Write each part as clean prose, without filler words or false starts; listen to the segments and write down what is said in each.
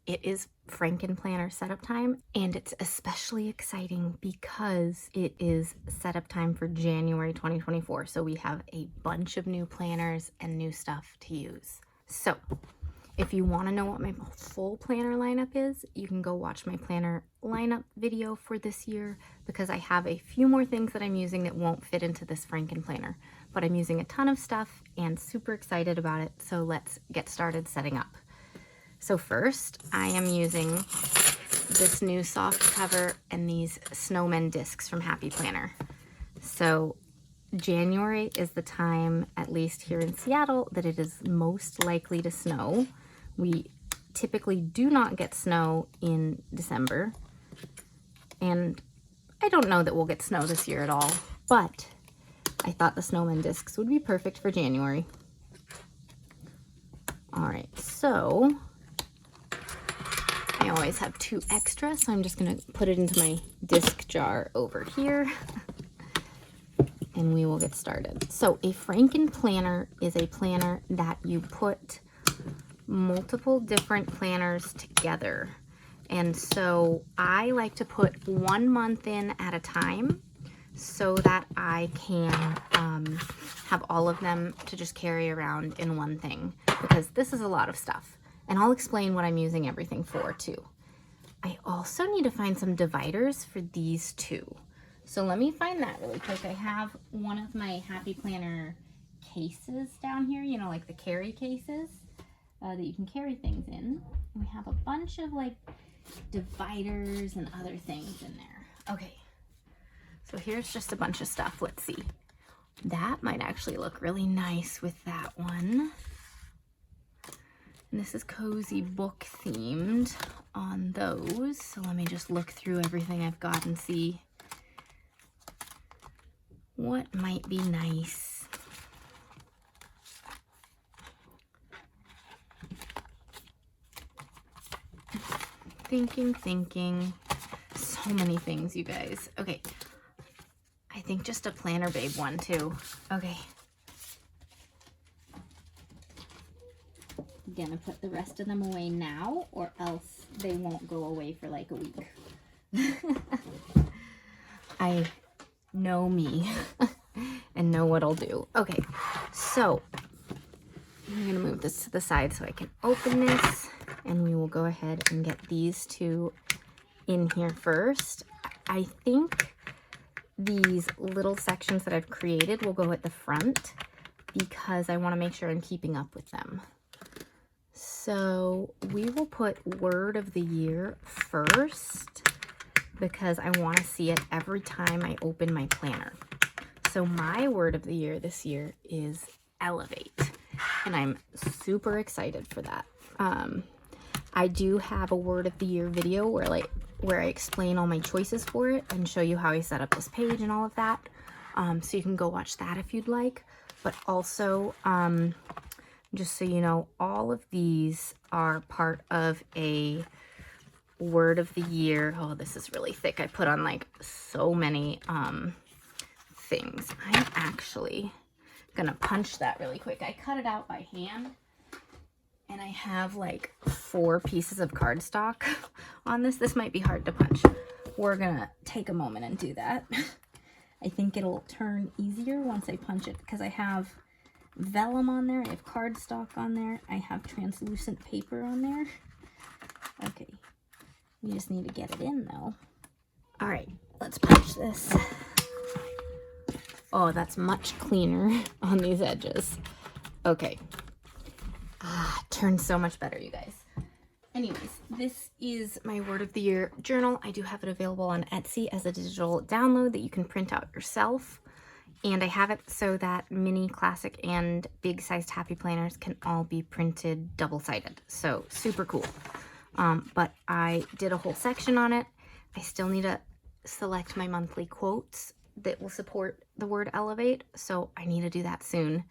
it is Frankenplanner setup time, and it's especially exciting because it is setup time for January 2024. So we have a bunch of new planners and new stuff to use. So if you want to know what my full planner lineup is, you can go watch my planner lineup video for this year, because I have a few more things that I'm using that won't fit into this Frankenplanner. But I'm using a ton of stuff and super excited about it, so let's get started setting up. So first, I am using this new soft cover and these snowmen discs from Happy Planner. So January is the time, at least here in Seattle, that it is most likely to snow. We typically do not get snow in December, and I don't know that we'll get snow this year at all, but I thought the snowman discs would be perfect for January. All right, so I always have 2 extra, so I'm just gonna put it into my disc jar over here and we will get started. So a Frankenplanner is a planner that you put multiple different planners together. And so I like to put 1 month in at a time so that I can have all of them to just carry around in one thing, because this is a lot of stuff. And I'll explain what I'm using everything for too. I also need to find some dividers for these 2. So let me find that really quick. I have one of my Happy Planner cases down here, you know, like the carry cases that you can carry things in. And we have a bunch of like dividers and other things in there. Okay, so here's just a bunch of stuff. Let's see. That might actually look really nice with that one. And this is cozy book themed on those. So let me just look through everything I've got and see what might be nice. Thinking. So many things, you guys. Okay. I think just a Planner Babe one too. Okay. Gonna put the rest of them away now, or else they won't go away for like a week. I know me and know what I'll do. Okay, so I'm gonna move this to the side so I can open this, and we will go ahead and get these 2 in here first. I think these little sections that I've created will go at the front because I want to make sure I'm keeping up with them. So we will put word of the year first because I want to see it every time I open my planner. So my word of the year this year is elevate, and I'm super excited for that. I do have a word of the year video where I explain all my choices for it and show you how I set up this page and all of that. So you can go watch that if you'd like. But also, just so you know, all of these are part of a word of the year. Oh, this is really thick. I put on like so many things. I'm actually gonna punch that really quick. I cut it out by hand, and I have like 4 pieces of cardstock on this. This might be hard to punch. We're gonna take a moment and do that. I think it'll turn easier once I punch it, because I have vellum on there, I have cardstock on there, I have translucent paper on there. Okay, we just need to get it in though. All right, let's punch this. Oh, that's much cleaner on these edges. Okay. Turns so much better, you guys. Anyways, this is my word of the year journal. I do have it available on Etsy as a digital download that you can print out yourself. And I have it so that mini, classic, and big sized Happy Planners can all be printed double-sided. So super cool. But I did a whole section on it. I still need to select my monthly quotes that will support the word elevate. So I need to do that soon.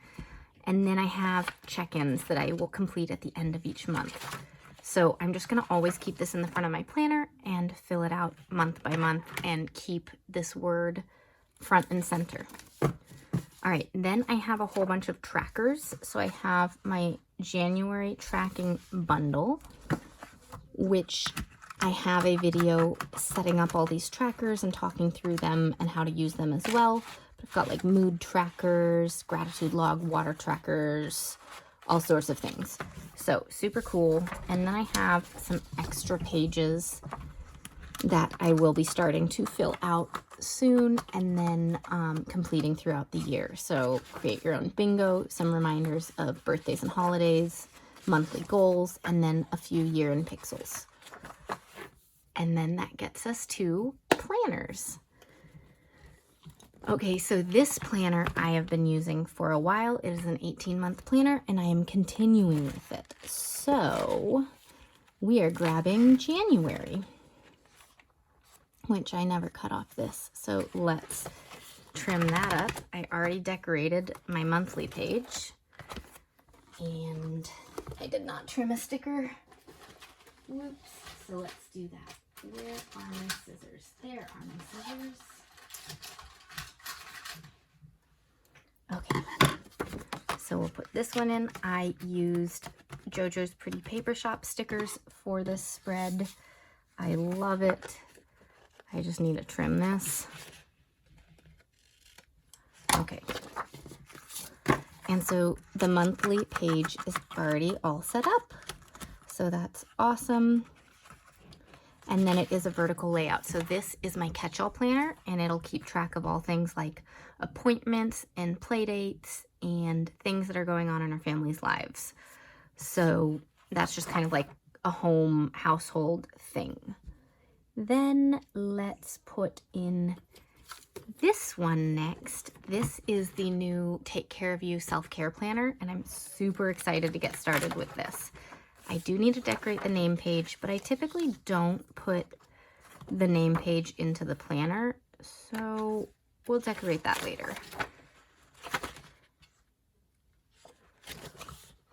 And then I have check-ins that I will complete at the end of each month. So I'm just gonna always keep this in the front of my planner and fill it out month by month and keep this word front and center. All right, then I have a whole bunch of trackers. So I have my January tracking bundle which I have a video setting up all these trackers and talking through them and how to use them as well. But I've got like mood trackers, gratitude log, water trackers, all sorts of things. So super cool. And then I have some extra pages that I will be starting to fill out soon and then completing throughout the year. So create your own bingo, some reminders of birthdays and holidays, monthly goals, and then a few year in pixels. And then that gets us to planners. Okay, so this planner I have been using for a while. It is an 18-month planner and I am continuing with it. So we are grabbing January, which I never cut off this. So let's trim that up. I already decorated my monthly page and I did not trim a sticker. Whoops. So let's do that. Where are my scissors? There are my scissors. Okay, so we'll put this one in. I used JoJo's Pretty Paper Shop stickers for this spread. I love it. I just need to trim this. Okay. And so the monthly page is already all set up. So that's awesome. And then it is a vertical layout. So this is my catch-all planner and it'll keep track of all things like appointments and play dates and things that are going on in our family's lives. So that's just kind of like a home household thing. Then let's put in this one next. This is the new Take Care of You self-care planner and I'm super excited to get started with this. I do need to decorate the name page, but I typically don't put the name page into the planner, so we'll decorate that later.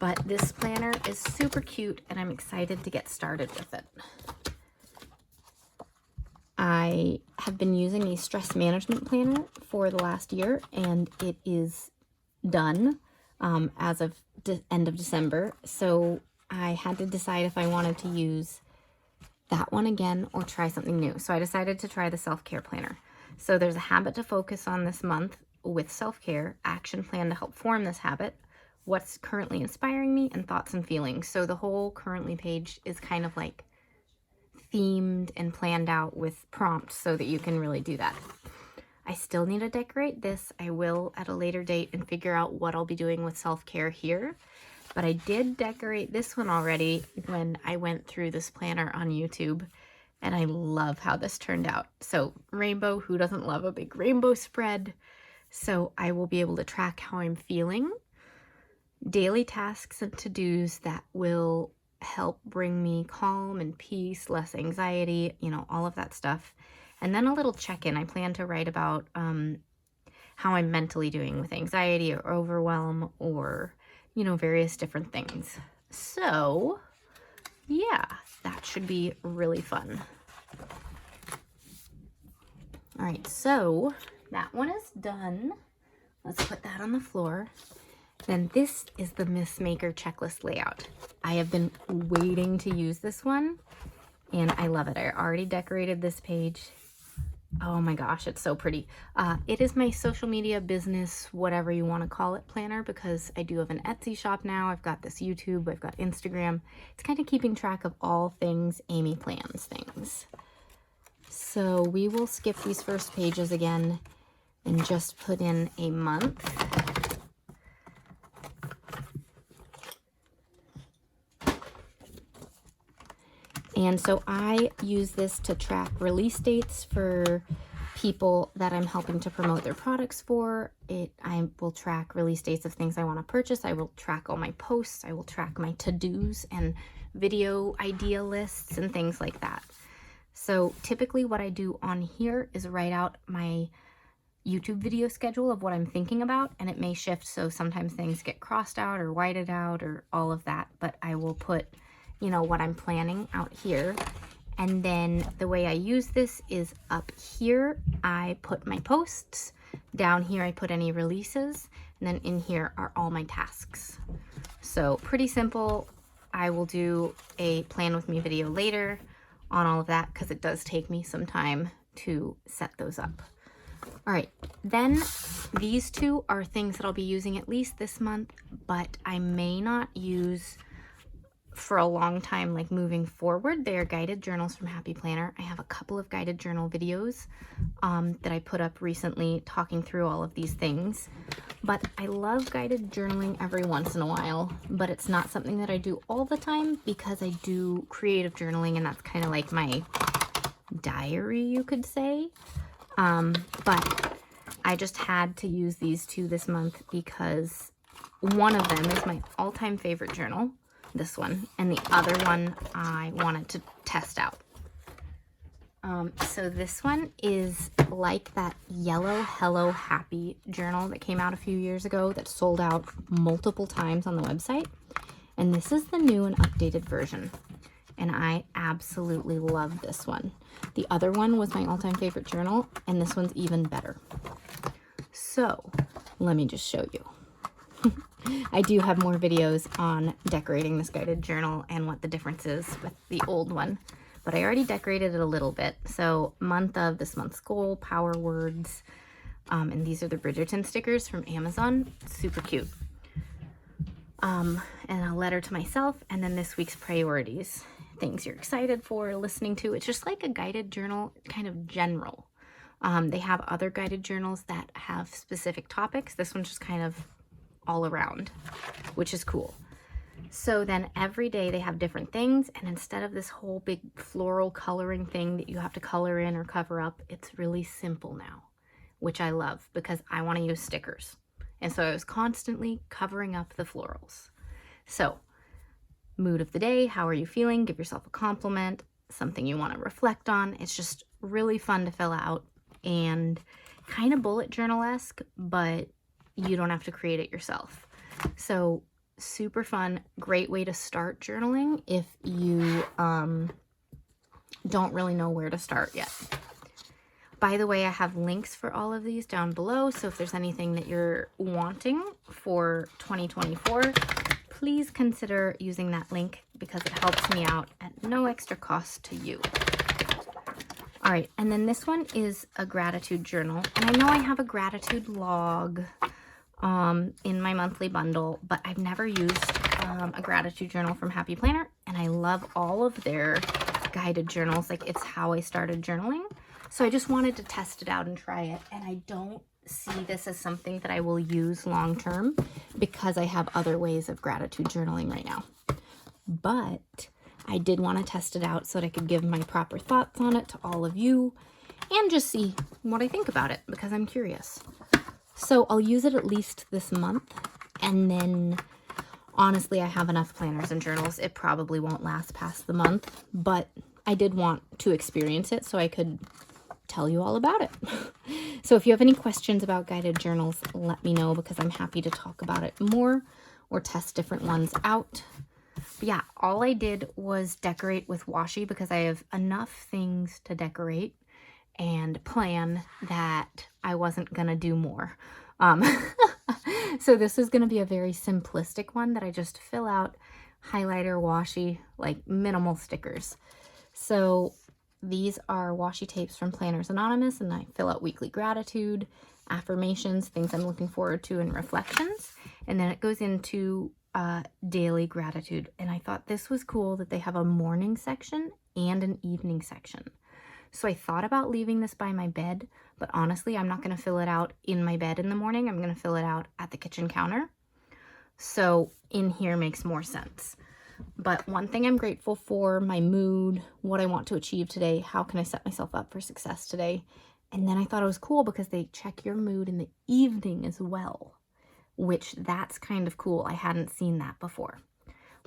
But this planner is super cute and I'm excited to get started with it. I have been using a stress management planner for the last year and it is done as of end of December. So I had to decide if I wanted to use that one again or try something new. So I decided to try the self-care planner. So there's a habit to focus on this month with self-care, action plan to help form this habit, what's currently inspiring me, and thoughts and feelings. So the whole currently page is kind of like themed and planned out with prompts so that you can really do that. I still need to decorate this. I will at a later date and figure out what I'll be doing with self-care here. But I did decorate this one already when I went through this planner on YouTube, and I love how this turned out. So rainbow, who doesn't love a big rainbow spread? So I will be able to track how I'm feeling, daily tasks and to-dos that will help bring me calm and peace, less anxiety, you know, all of that stuff. And then a little check-in. I plan to write about how I'm mentally doing with anxiety or overwhelm or you know, various different things. So, yeah, that should be really fun. All right, so that one is done. Let's put that on the floor. Then this is the Miss Maker checklist layout. I have been waiting to use this one, and I love it. I already decorated this page. Oh my gosh, it's so pretty. It is my social media business, whatever you want to call it, planner, because I do have an Etsy shop now. I've got this YouTube, I've got Instagram. It's kind of keeping track of all things Amy plans things. So we will skip these first pages again and just put in a month. And so I use this to track release dates for people that I'm helping to promote their products for. I will track release dates of things I want to purchase. I will track all my posts. I will track my to-dos and video idea lists and things like that. So typically what I do on here is write out my YouTube video schedule of what I'm thinking about, and it may shift, so sometimes things get crossed out or whited out or all of that, but I will put, you know, what I'm planning out here. And then the way I use this is up here I put my posts, down here I put any releases, and then in here are all my tasks. So pretty simple, I will do a plan with me video later on all of that because it does take me some time to set those up. All right, then these two are things that I'll be using at least this month, but I may not use for a long time, like moving forward. They are guided journals from Happy Planner. I have a couple of guided journal videos that I put up recently talking through all of these things. But I love guided journaling every once in a while, but it's not something that I do all the time because I do creative journaling, and that's kind of like my diary, you could say. But I just had to use these two this month because one of them is my all-time favorite journal, this one, and the other one I wanted to test out. So this one is like that yellow Hello Happy journal that came out a few years ago that sold out multiple times on the website. And this is the new and updated version. And I absolutely love this one. The other one was my all-time favorite journal, and this one's even better. So let me just show you. I do have more videos on decorating this guided journal and what the difference is with the old one, but I already decorated it a little bit. So month of, this month's goal, power words, and these are the Bridgerton stickers from Amazon. Super cute. And a letter to myself, and then this week's priorities, things you're excited for, listening to. It's just like a guided journal, kind of general. They have other guided journals that have specific topics. This one's just kind of all around, which is cool. So then every day they have different things, and instead of this whole big floral coloring thing that you have to color in or cover up, it's really simple now, which I love because I want to use stickers. And so I was constantly covering up the florals. So mood of the day, how are you feeling? Give yourself a compliment, something you want to reflect on. It's just really fun to fill out and kind of bullet journal-esque, but you don't have to create it yourself. So super fun, great way to start journaling if you don't really know where to start yet. By the way, I have links for all of these down below, so if there's anything that you're wanting for 2024, please consider using that link because it helps me out at no extra cost to you. All right, and then this one is a gratitude journal, and I know I have a gratitude log in my monthly bundle, but I've never used a gratitude journal from Happy Planner, and I love all of their guided journals. Like, it's how I started journaling. So I just wanted to test it out and try it, and I don't see this as something that I will use long term because I have other ways of gratitude journaling right now. But I did want to test it out so that I could give my proper thoughts on it to all of you and just see what I think about it because I'm curious. So I'll use it at least this month, and then honestly I have enough planners and journals. It probably won't last past the month, but I did want to experience it so I could tell you all about it. So if you have any questions about guided journals, let me know because I'm happy to talk about it more or test different ones out. But yeah, all I did was decorate with washi because I have enough things to decorate and plan that I wasn't gonna do more. So this is gonna be a very simplistic one that I just fill out, highlighter, washi, like minimal stickers. So these are washi tapes from Planners Anonymous, and I fill out weekly gratitude, affirmations, things I'm looking forward to, and reflections. And then it goes into daily gratitude. And I thought this was cool that they have a morning section and an evening section. So I thought about leaving this by my bed, but honestly, I'm not going to fill it out in my bed in the morning. I'm going to fill it out at the kitchen counter. So in here makes more sense. But one thing I'm grateful for, my mood, what I want to achieve today, how can I set myself up for success today? And then I thought it was cool because they check your mood in the evening as well, which that's kind of cool. I hadn't seen that before.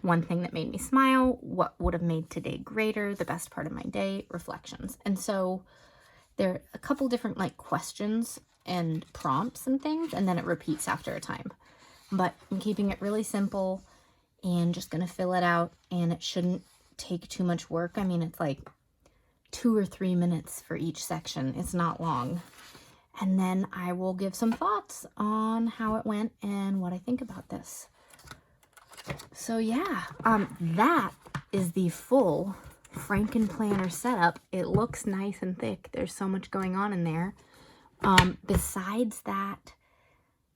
One thing that made me smile, what would have made today greater, the best part of my day, reflections. And so there are a couple different like questions and prompts and things, and then it repeats after a time. But I'm keeping it really simple and just gonna fill it out, and it shouldn't take too much work. I mean, it's like 2 or 3 minutes for each section. It's not long. And then I will give some thoughts on how it went and what I think about this. So yeah, that is the full Frankenplanner setup. It looks nice and thick. There's so much going on in there. Besides that,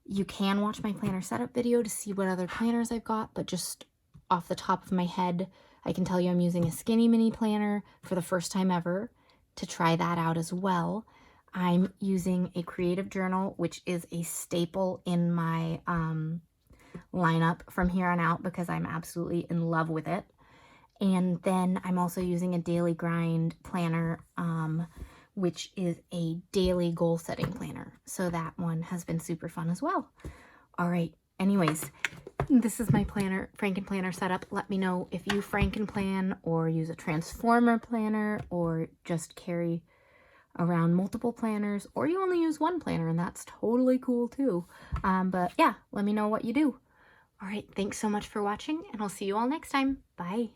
you can watch my planner setup video to see what other planners I've got, but just off the top of my head, I can tell you I'm using a skinny mini planner for the first time ever to try that out as well. I'm using a creative journal, which is a staple in my lineup from here on out because I'm absolutely in love with it. And then I'm also using a daily grind planner, which is a daily goal setting planner. So that one has been super fun as well. All right, anyways, this is my planner, Frankenplanner setup. Let me know if you Frankenplan or use a transformer planner or just carry around multiple planners, or you only use one planner, and that's totally cool too. But yeah, let me know what you do. All right, thanks so much for watching, and I'll see you all next time. Bye.